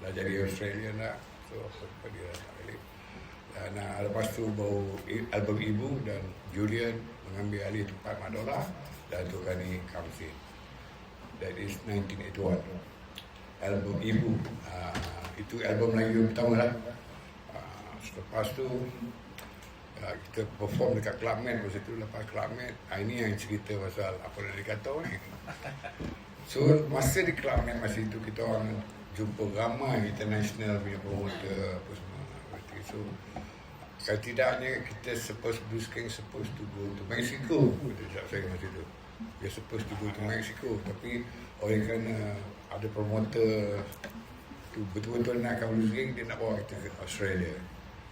dah jadi Australian dah. So apa dia tak balik. Dan lepas tu baru album Ibu dan Julian mengambil alih tempat Mak Dola dan Tok Gani comes in. That is 1981. Album Ibu. Itu album lagi pertama lah. Selepas tu kita perform dekat Club Med masa tu. Lepas Club Med, ini yang cerita pasal apa yang dikata ni. So masa di Club Med masa itu kita orang jumpa ramai international punya promoter apa semua. So setidaknya kita Blues King supposed to go to Mexico. Kita saya masa tu. Dia supposed to go to Mexico, tapi oleh kerana ada promoter tu betul-betul nakkan Blues King, dia nak bawa kita ke Australia.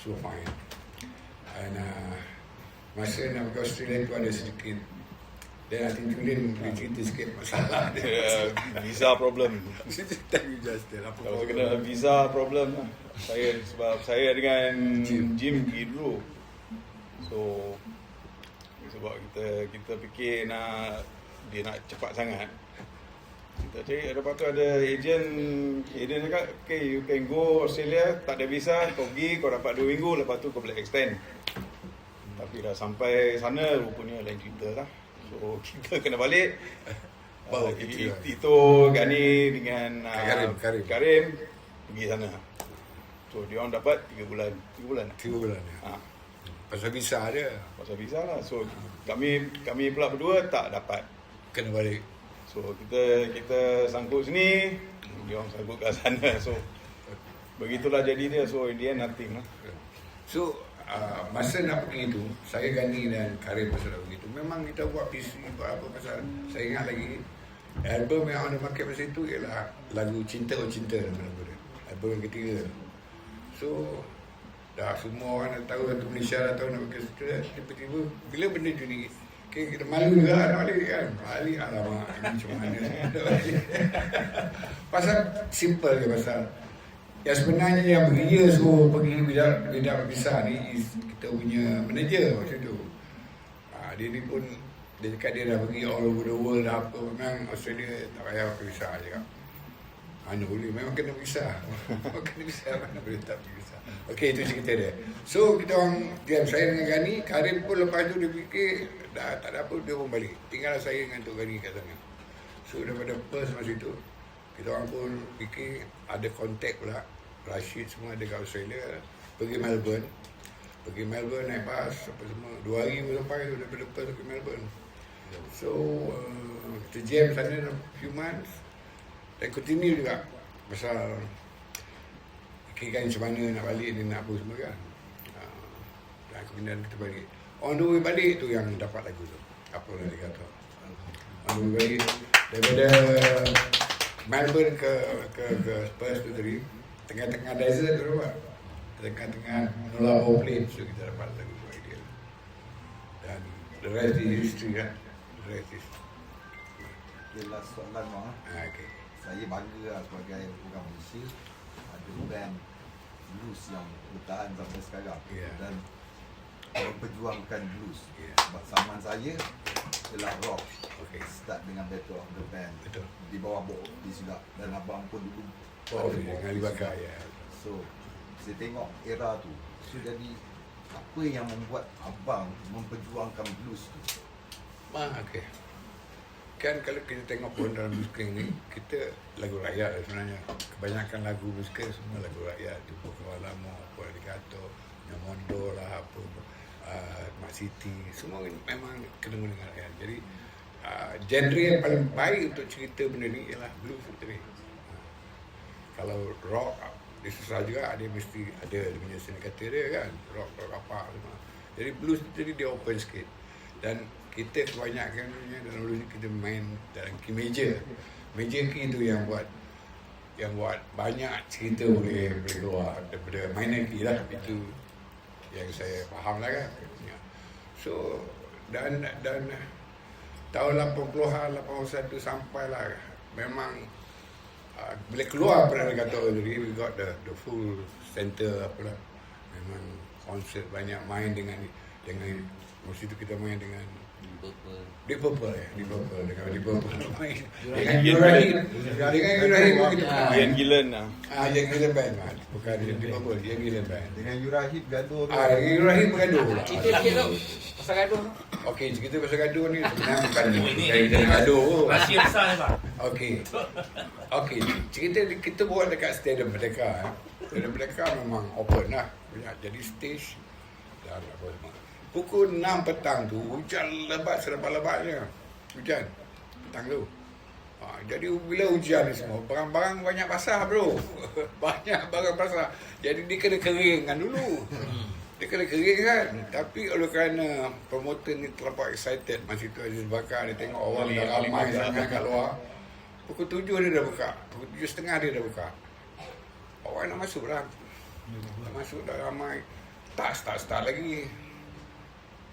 So fine. Dan masa nak pergi Australia tu ada sedikit, dan nanti Julian boleh cerita sikit masalah dia. Visa problem. Apa kena visa problem lah. Sebab saya dengan Jim pergi dulu. So sebab kita fikir dia nak cepat sangat. Kita cari, lepas tu ada agent cakap, okay, you can go Australia, tak ada visa, kau pergi, kau dapat 2 minggu, lepas tu kau boleh extend. Tapi dah sampai sana, rupanya lain cerita lah. So kita kena balik. Itu Gani dengan Karim pergi sana. So dia orang dapat 3 bulan. 3 bulan ya. Pasal visa dia. Pasal visa lah. So kami pula berdua tak dapat. Kena balik. So kita sangkut sini, dia orang sangkut kat sana. So begitulah jadi dia. So in the end nothing lah. So masa nak pergi itu, saya Gani dan Karim pasal begitu. Memang kita buat PC, buat apa pasal saya ingat lagi album yang on the market masa itu ialah lagu Cinta Oh Cinta nama lagu dia. Album yang ketiga. So dah semua orang dah tahu, satu Malaysia dah tahu nak pergi situ. Tiba-tiba bila benda macam ni, kita malu juga nak balik kan. Balik alamak ini macam mana. Pasal simple je pasal. Yang sebenarnya yang beria suruh pergi bidang visa ni kita punya manager waktu tu. Dia ni pun dia cakap dia dah pergi all over the world dah apa. Memang Australia tak payah pakai visa je kan. Mana boleh, memang kena visa. Memang kena visa, mana boleh tak pergi visa. Okey, itu cerita dia. So kita orang diam, saya dengan Gani. Karim pun lepas tu dia fikir dah tak ada apa, dia pun balik. Tinggal saya dengan Tok Gani kat sana. So daripada Perth masa itu, kita orang pun fikir ada kontak pula. Rashid semua ada kat Australia. Pergi Melbourne naik bas apa semua. 2 hari pun sampai daripada Perth ke Melbourne. So kita jam sana few months. Dan continue juga pasal fikirkan macam mana nak balik ni, nak apa semua kan. Dan kemudian kita balik. On the way balik tu yang dapat lagu tu. Apa yang dia kata. On the way balik daripada Melbourne ke Perth tu tadi, tengah-tengah desert tu apa? Tengah-tengah Nolabo Plains tu kita dapat lagu tu idea. Dan the rest is history kan. The rest is. Okay, last soalan Mak. Okay. Saya bangga sebagai orang Malaysia ada band blues yang bertahan sampai sekarang. Dan memperjuangkan blues. Sebab zaman saya ialah rock. Start dengan Battle of the Band. Betul. Di bawah Bob Ortiz juga. Dan abang pun dulu dengan Ali Bakar ya. So saya tengok era tu. So jadi apa yang membuat abang memperjuangkan blues tu? Okey. Kan kalau kita tengok pun dalam Blues King ni, kita lagu rakyat sebenarnya. Kebanyakan lagu Blues King semua lagu rakyat. Tubuh Kawalamo, apa Aligato, Nyamondo lah, apa Mak Siti, semua memang kena dengan rakyat. Jadi genre yang paling baik untuk cerita benda ni ialah blues tadi. Kalau rock, dia susah juga, dia mesti ada dia punya seni kata dia kan. Rock apa semua. Jadi blues tadi dia open sikit. Dan kita kebanyakan dalam blues kita main dalam key major. Major key tu yang buat banyak cerita boleh keluar daripada minor key lah. Itu yang saya faham lah kan. So dan tahun 80-an, 81 sampailah memang bila keluar pernah kata tadi, we got the full center apalah. Memang konsert banyak main dengan masa itu kita main dengan Deep Purple ya, Deep Purple dengan Deep Purple main dengan Yurahim kita pernah main. Ian Gillan lah. Ian Gillan band bukan Deep Purple, Ian Gillan band. Dengan Yurahim gaduh tu. Yurahim bergaduh. Cerita sikit tu pasal gaduh tu. Okey, cerita pasal gaduh ni sebenarnya bukan kita gaduh. Rahsia besar ni Pak. Okey, cerita kita buat dekat Stadium Merdeka. Stadium Merdeka memang open lah. Jadi stage dan apa semua. Pukul 6 petang tu hujan lebat selebat-lebatnya. Hujan petang tu. Jadi bila hujan ni semua barang-barang banyak basah bro. Banyak barang basah. Jadi dia kena keringkan dulu. Dia kena kering kan. Tapi oleh kerana promoter ni terlalu excited masa tu Aziz Bakar dia tengok orang dah ramai sangat kat luar. Pukul 7 dia dah buka. Pukul 7.30 dia dah buka. Orang nak masuk dah. Dah masuk dah ramai. Tak start lagi.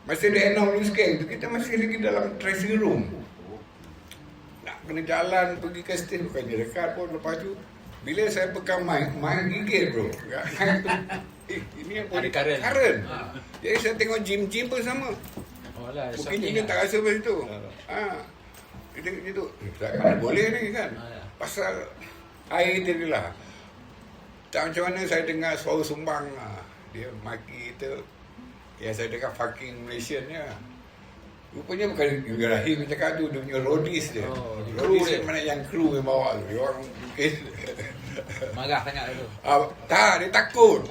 Masa dia announce news gang tu, kita masih lagi dalam dressing room. Nak kena jalan pergi ke stage, bukannya dekat pun. Lepas tu, bila saya pegang mic gigit bro. Ini yang boleh current. Jadi saya tengok Jim pun sama. Mungkin Jim tak rasa pasal tu. Kita tengok macam tu. Tak boleh ni kan. Pasal air dia lah. Tak macam mana saya dengar suara sumbang. Dia maki kita. Yang saya dengar fucking Malaysian ni lah. Rupanya bukan Rahim cakap tu, dia punya roadies dia. Roadies dia mana yang kru yang bawa tu. Dia orang mungkin Marah sangat tu. Tak, dia takut.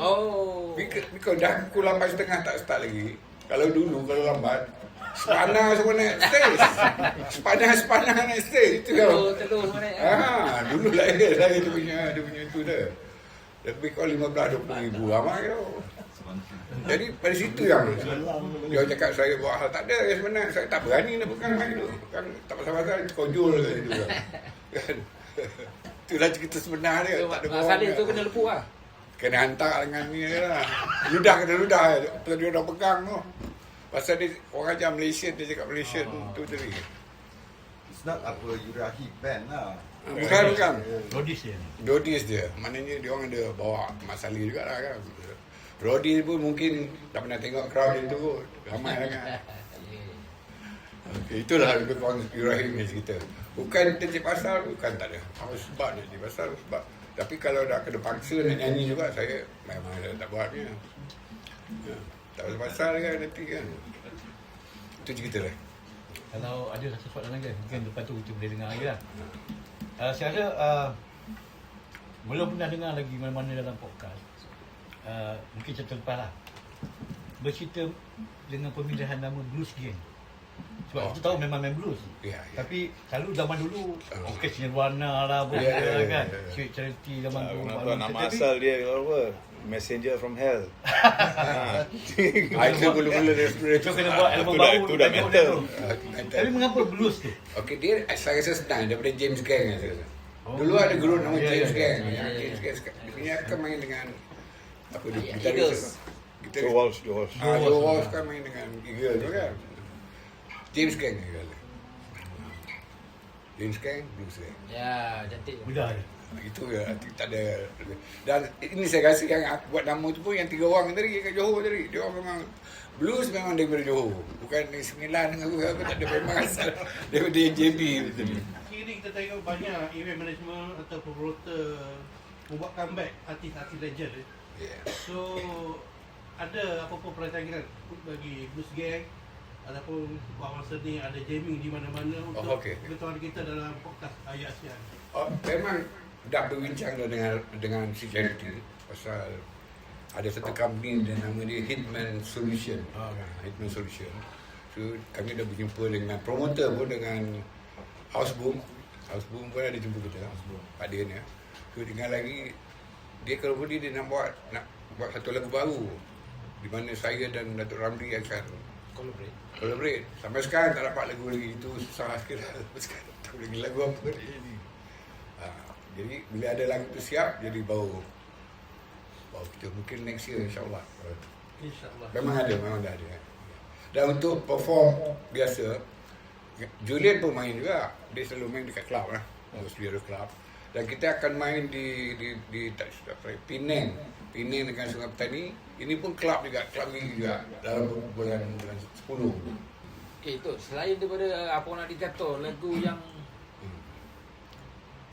Because dah pukul 8.30 tak start lagi. Kalau lambat sepanah semua naik stage. Sepanah naik stage. Itu kan. Telur semua naik. Dulu lah dia punya tu dah. Lebih kau 15-20 ribu ramai tau. Jadi pada situ yang dia cakap saya buat hal tak ada yang sebenarnya saya tak berani nak pegang mic tu. Kan tak pasal-pasal kojol ke itu kan. Itulah cerita sebenar dia. Tak ada bohong. Salin tu kena lepuk lah. Kena hantar dengan ni lah. Kena ludah. Pasal dia dah pegang tu. Pasal dia orang ajar Malaysian, dia cakap Malaysian tu tadi. It's not apa Yurahim band lah. Bukan. Rodis dia. Maknanya dia orang ada bawa masalah juga lah kan. Rodis pun mungkin tak pernah tengok crowd itu kot. Ramai sangat. Okay, itulah lebih kurang Yurahim ni cerita. Bukan tercip pasal, bukan tak ada. Apa sebab dia tercip pasal, sebab. Tapi kalau dah kena paksa nak nyanyi juga, saya memang tak buatnya. Tak pasal kan nanti kan. Itu cerita lah. Kalau ada satu soalan lagi, mungkin lepas tu kita boleh dengar lagi lah. Saya rasa belum pernah dengar lagi mana-mana dalam podcast. Mungkin cerita lepas lah. Bercerita dengan pemilihan nama Blues Gang. Sebab kita tahu memang main blues. Tapi selalu zaman dulu Orkes Nirvana lah, kan. Sweet Charity zaman tu. Nama asal dia kalau apa? Messenger from Hell. Itu mula-mula Itu kena buat album baru. Itu dah metal. Tapi mengapa blues tu? Okey, dia saya rasa senang daripada James Gang saya rasa. Dulu ada guru nama James Gang. James Gang dia akan main dengan apa dia? Eagles. Kita Walsh. Joe Walsh kan main dengan Eagles tu kan. James Gang Eagles. James Gang, Blues Gang. Ya, cantik. Mudah je. Itu ya, tak ada. Dan ini saya rasa yang aku buat nama tu pun yang 3 orang tadi kat Johor tadi. Dia orang memang blues memang daripada Johor. Bukan dari Sembilan dengan aku tak ada memang asal daripada JB tadi. Kini kita tengok banyak event management atau promoter membuat comeback artis-artis legend. So ada apa-apa perancangan bagi Blues Gang ataupun kawan seni ada jamming di mana-mana untuk pengetahuan kita dalam podcast Ayat Sian. Memang dah berbincang dah dengan si Charity pasal ada satu company dan nama dia Hitman Solution. Hitman Solution. So kami dah berjumpa dengan promoter pun, dengan Houseboom pun ada jumpa kita. Pak Dian ya. So tinggal lagi dia kalau boleh dia nak buat satu lagu baru di mana saya dan Datuk Ramli akan collaborate. Sampai sekarang tak dapat lagu lagi, itu susah sikit lah. Sekarang tak lagi lagu apa ni. Jadi bila ada lagu tu siap, jadi baru kita mungkin next year insyaAllah. Memang dah ada. Dan untuk perform biasa, Julian pun main juga. Dia selalu main dekat club lah, mostly ada club. Dan kita akan main di Penang dengan Sungai Petani. Ini pun club juga, club ni juga dalam bulan 10. Itu selain daripada apa nak dikata lagu yang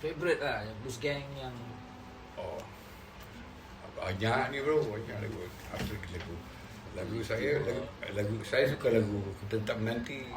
favorite lah, yang Blues Gang yang Oh. Banyak ni bro, banyak lagu. Apa lagu? Lagu saya suka lagu Kita Tak Menanti.